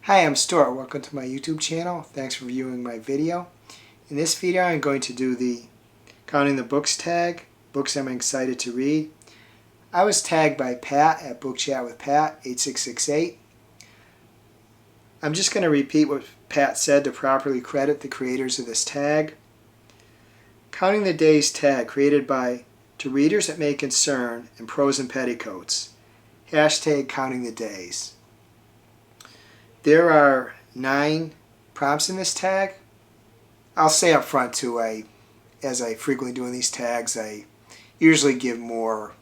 Hi, I'm Stuart. Welcome to my YouTube channel. Thanks for viewing my video. In this video I'm going to do the Counting the Books tag, books I'm excited to read. I was tagged by Pat at Book Chat with Pat 8668. I'm just going to repeat what Pat said to properly credit the creators of this tag. Counting the Days tag created by ToReadersItMayConcern and Prose and Petticoats. Hashtag Counting the Days. There are 9 prompts in this tag. I'll say up front too, as I frequently do in these tags, I usually give more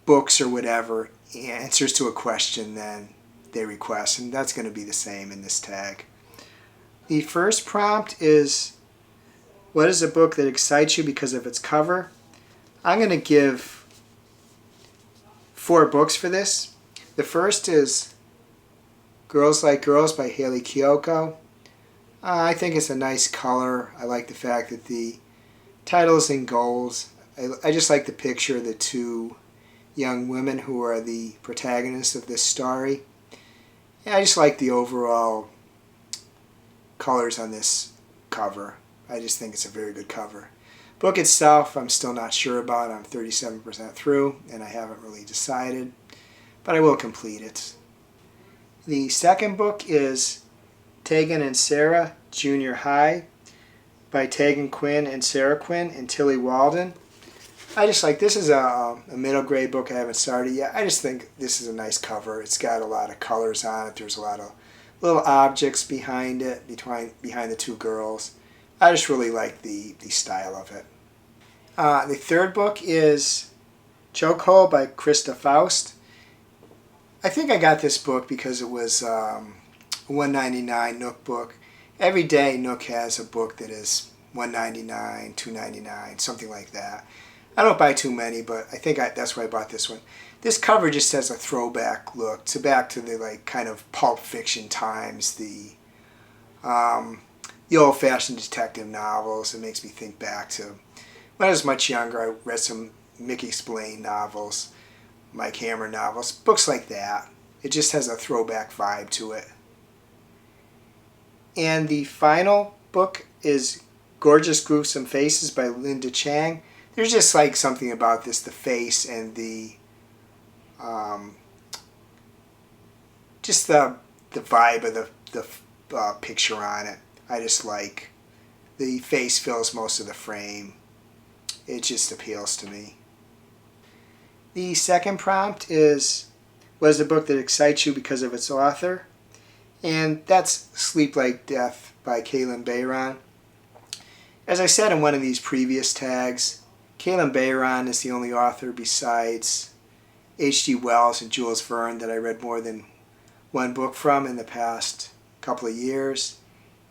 books or whatever answers to a question than they request, and that's going to be the same in this tag. The first prompt is, what is a book that excites you because of its cover? I'm going to give 4 books for this. The first is Girls Like Girls by Hayley Kiyoko. I think it's a nice color. I like the fact that the title is in gold. I just like the picture of the 2 young women who are the protagonists of this story. And I just like the overall colors on this cover. I just think it's a very good cover. Book itself, I'm still not sure about. I'm 37% through, and I haven't really decided, but I will complete it. The second book is Tegan and Sara, Junior High by Tegan Quin and Sara Quin and Tilly Walden. I just like, this is a middle grade book I haven't started yet. I just think this is a nice cover. It's got a lot of colors on it. There's a lot of little objects behind it, behind the 2 girls. I just really like the style of it. The third book is Chokehold by Christa Faust. I think I got this book because it was a $1.99 Nook book. Every day Nook has a book that is $1.99, $2.99, something like that. I don't buy too many, but I think that's why I bought this one. This cover just has a throwback look to back to the kind of Pulp Fiction times, the old-fashioned detective novels. It makes me think back to when I was much younger. I read some Mickey Spillane novels, Mike Hammer novels, books like that. It just has a throwback vibe to it. And the final book is Gorgeous Gruesome Faces by Linda Cheng. There's just like something about this, the face and the just the vibe of the picture on it. I just like the face fills most of the frame. It just appeals to me. The second prompt is, what is a book that excites you because of its author? And that's Sleep Like Death by Bayron. As I said in one of these previous tags, Bayron is the only author besides H.G. Wells and Jules Verne that I read more than one book from in the past couple of years.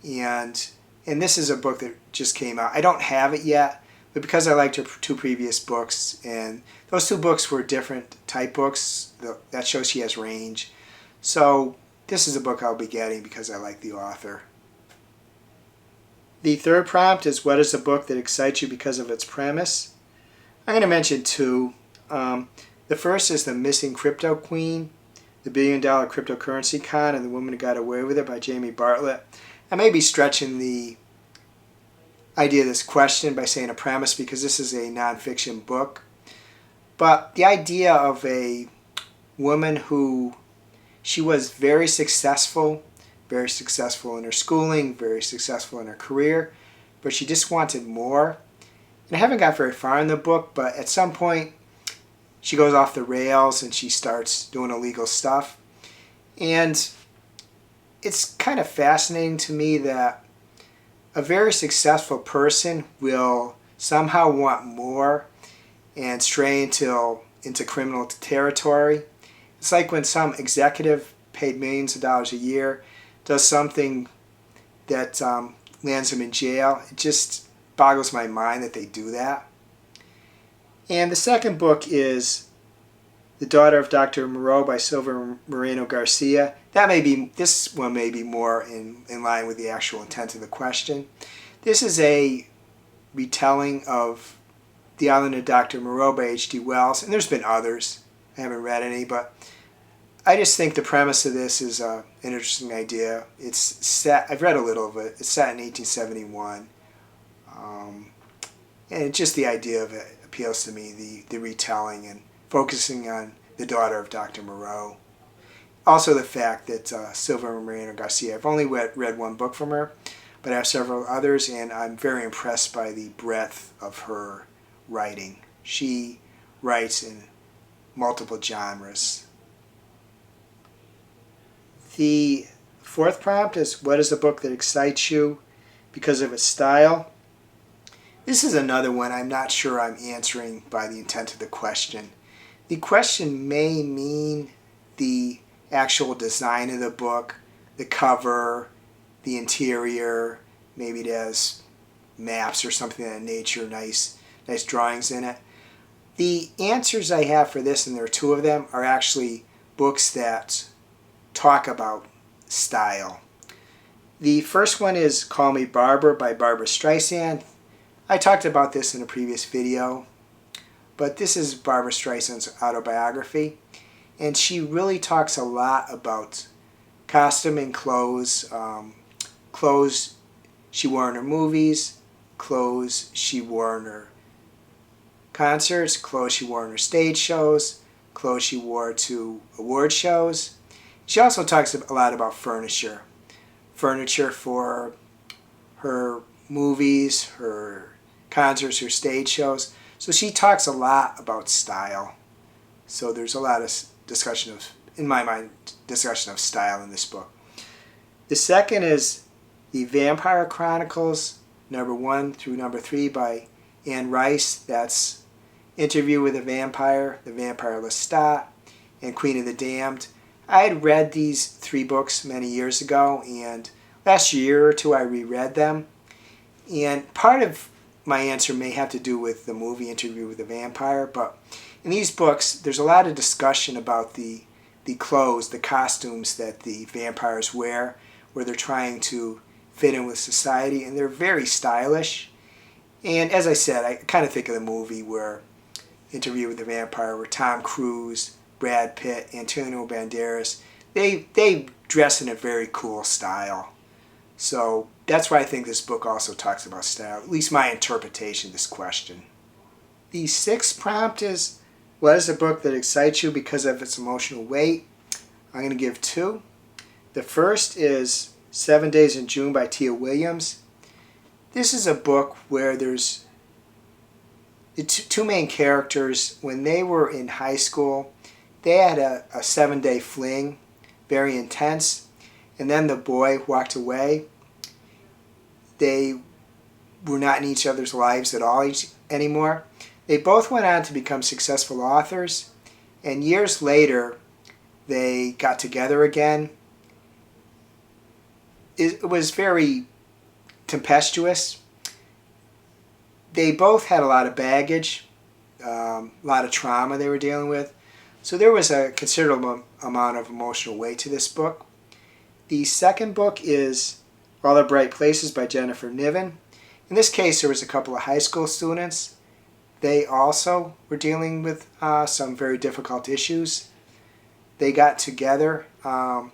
And this is a book that just came out. I don't have it yet, but because I liked her 2 previous books, and those 2 books were different type books, that shows she has range. So this is a book I'll be getting because I like the author. The third prompt is, what is a book that excites you because of its premise? I'm going to mention 2. The first is The Missing CryptoQueen, the $1 billion cryptocurrency con and the woman who got away with it by Jamie Bartlett. I may be stretching the idea of this question by saying a premise because this is a nonfiction book. But the idea of a woman who, she was very successful in her schooling, very successful in her career, but she just wanted more. And I haven't got very far in the book, but at some point she goes off the rails and she starts doing illegal stuff. And it's kind of fascinating to me that a very successful person will somehow want more and stray into criminal territory. It's like when some executive paid millions of dollars a year does something that lands them in jail. It just boggles my mind that they do that. And the second book is The Daughter of Dr. Moreau by Silvia Moreno Garcia. This one may be more in line with the actual intent of the question. This is a retelling of The Island of Dr. Moreau by H.G. Wells, and there's been others. I haven't read any, but I just think the premise of this is an interesting idea. It's set, I've read a little of it, it's set in 1871. And just the idea of it appeals to me, the retelling and focusing on the daughter of Dr. Moreau. Also the fact that Silva Moreno Garcia, I've only read one book from her, but I have several others, and I'm very impressed by the breadth of her writing. She writes in multiple genres. The fourth prompt is, what is a book that excites you because of its style? This is another one I'm not sure I'm answering by the intent of the question. The question may mean the actual design of the book, the cover, the interior, maybe it has maps or something of that nature, nice drawings in it. The answers I have for this, and there are two of them, are actually books that talk about style. The first one is Call Me Barbara by Barbra Streisand. I talked about this in a previous video, but this is Barbra Streisand's autobiography, and she really talks a lot about costume and clothes, clothes she wore in her movies, clothes she wore in her concerts, clothes she wore in her stage shows, clothes she wore to award shows. She also talks a lot about furniture. Furniture for her movies, her concerts, her stage shows. So she talks a lot about style. So there's a lot of discussion of, in my mind, discussion of style in this book. The second is The Vampire Chronicles, number 1 through number 3 by Anne Rice. That's Interview with a Vampire, The Vampire Lestat, and Queen of the Damned. I had read these 3 books many years ago, and last year or two I reread them. And part of my answer may have to do with the movie Interview with a Vampire, but in these books there's a lot of discussion about the clothes, the costumes that the vampires wear, where they're trying to fit in with society, and they're very stylish. And as I said, I kind of think of the movie where Interview with the Vampire, where Tom Cruise, Brad Pitt, Antonio Banderas, they dress in a very cool style. So that's why I think this book also talks about style, at least my interpretation of this question. The sixth prompt is, what is a book that excites you because of its emotional weight? I'm going to give 2. The first is 7 Days in June by Tia Williams. This is a book where there's the two main characters. When they were in high school, they had a 7-day fling, very intense, and then the boy walked away. They were not in each other's lives at all anymore. They both went on to become successful authors, and years later they got together again. It was very tempestuous. They both had a lot of baggage, a lot of trauma they were dealing with. So there was a considerable amount of emotional weight to this book. The second book is All the Bright Places by Jennifer Niven. In this case, there was a couple of high school students. They also were dealing with some very difficult issues. They got together. The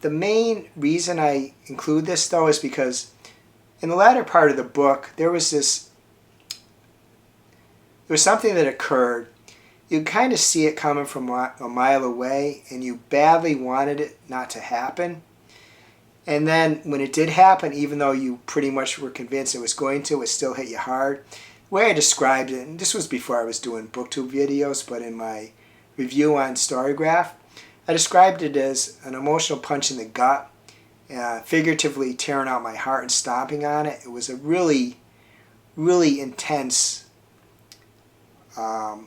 main reason I include this, though, is because in the latter part of the book, there was something that occurred. You kind of see it coming from a mile away, and you badly wanted it not to happen. And then when it did happen, even though you pretty much were convinced it was going to, it still hit you hard. The way I described it, and this was before I was doing BookTube videos, but in my review on Storygraph, I described it as an emotional punch in the gut, figuratively tearing out my heart and stomping on it. It was a really, really intense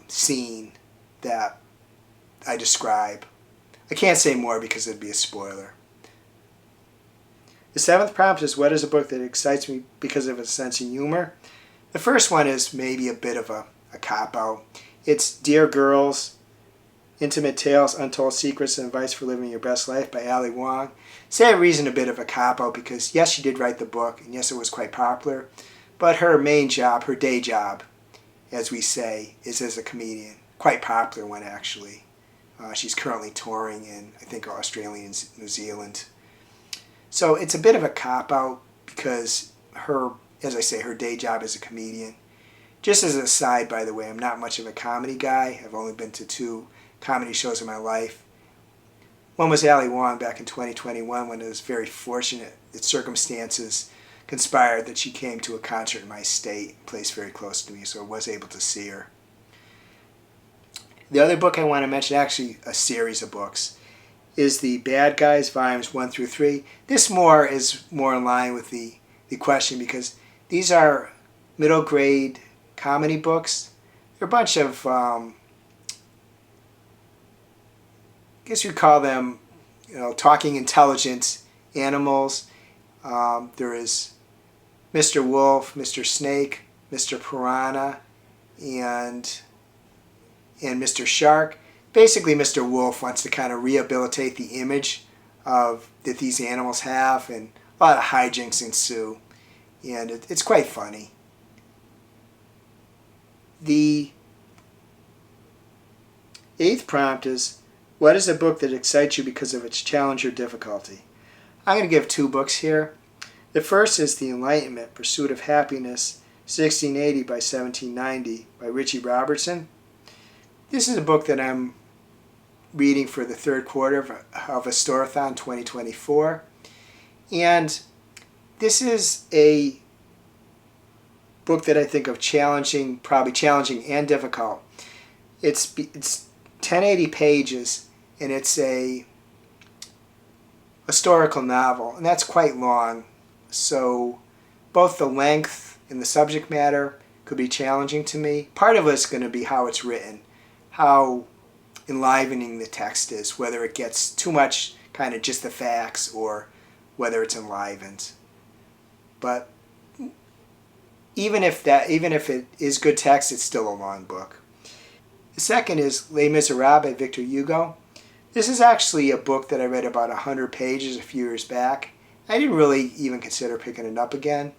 scene that I describe. I can't say more because it'd be a spoiler. The seventh prompt is, what is a book that excites me because of its sense of humor? The first one is maybe a bit of a cop-out. It's Dear Girls, Intimate Tales, Untold Secrets, and Advice for Living Your Best Life by Ali Wong. Say a reason a bit of a cop-out because yes, she did write the book, and yes, it was quite popular, but her main job, her day job, as we say, is as a comedian. Quite popular one, actually. She's currently touring in, I think, Australia and New Zealand. So it's a bit of a cop-out because her, as I say, her day job is a comedian. Just as an aside, by the way, I'm not much of a comedy guy. I've only been to 2 comedy shows in my life. One was Ali Wong back in 2021 when it was very fortunate that circumstances conspired that she came to a concert in my state, a place very close to me, so I was able to see her. The other book I want to mention, actually a series of books, is the Bad Guys, volumes 1 through 3. This is more in line with the question because these are middle grade comedy books. They're a bunch of, I guess you'd call them, talking intelligent animals. There is Mr. Wolf, Mr. Snake, Mr. Piranha, and Mr. Shark. Basically, Mr. Wolf wants to kind of rehabilitate the image that these animals have, and a lot of hijinks ensue, and it's quite funny. The 8th prompt is, what is a book that excites you because of its challenge or difficulty? I'm going to give 2 books here. The first is The Enlightenment, Pursuit of Happiness, 1680 by 1790 by Richie Robertson. This is a book that I'm reading for the 3rd quarter of a Storathon 2024. And this is a book that I think of probably challenging and difficult. It's 1080 pages, and it's a historical novel, and that's quite long. So both the length and the subject matter could be challenging to me. Part of it's going to be how it's written, how enlivening the text is, whether it gets too much kind of just the facts or whether it's enlivened. But even if it is good text, it's still a long book. The second is Les Miserables by Victor Hugo. This is actually a book that I read about 100 pages a few years back. I didn't really even consider picking it up again.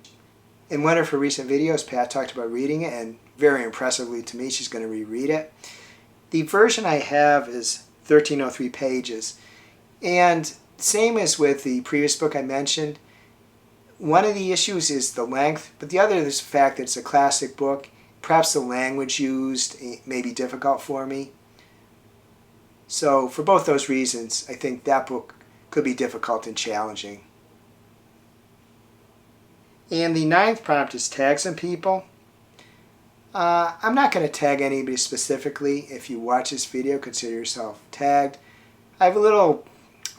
In one of her recent videos, Pat talked about reading it, and very impressively to me, she's going to reread it. The version I have is 1303 pages. And same as with the previous book I mentioned, one of the issues is the length, but the other is the fact that it's a classic book. Perhaps the language used may be difficult for me. So for both those reasons, I think that book could be difficult and challenging. And the 9th prompt is tag some people. I'm not going to tag anybody specifically. If you watch this video, consider yourself tagged. I have a little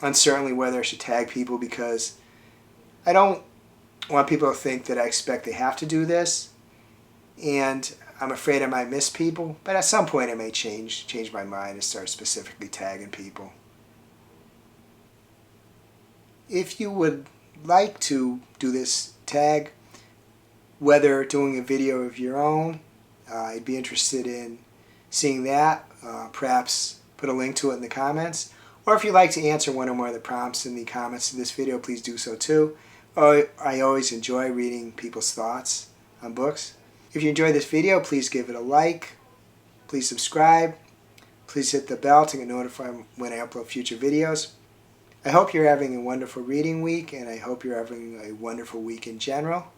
uncertainty whether I should tag people because I don't want people to think that I expect they have to do this. And I'm afraid I might miss people. But at some point I may change my mind and start specifically tagging people. If you would like to do this tag, whether doing a video of your own, I'd be interested in seeing that. Perhaps put a link to it in the comments. Or if you'd like to answer one or more of the prompts in the comments of this video, please do so too. I always enjoy reading people's thoughts on books. If you enjoyed this video, please give it a like. Please subscribe. Please hit the bell to get notified when I upload future videos. I hope you're having a wonderful reading week, and I hope you're having a wonderful week in general.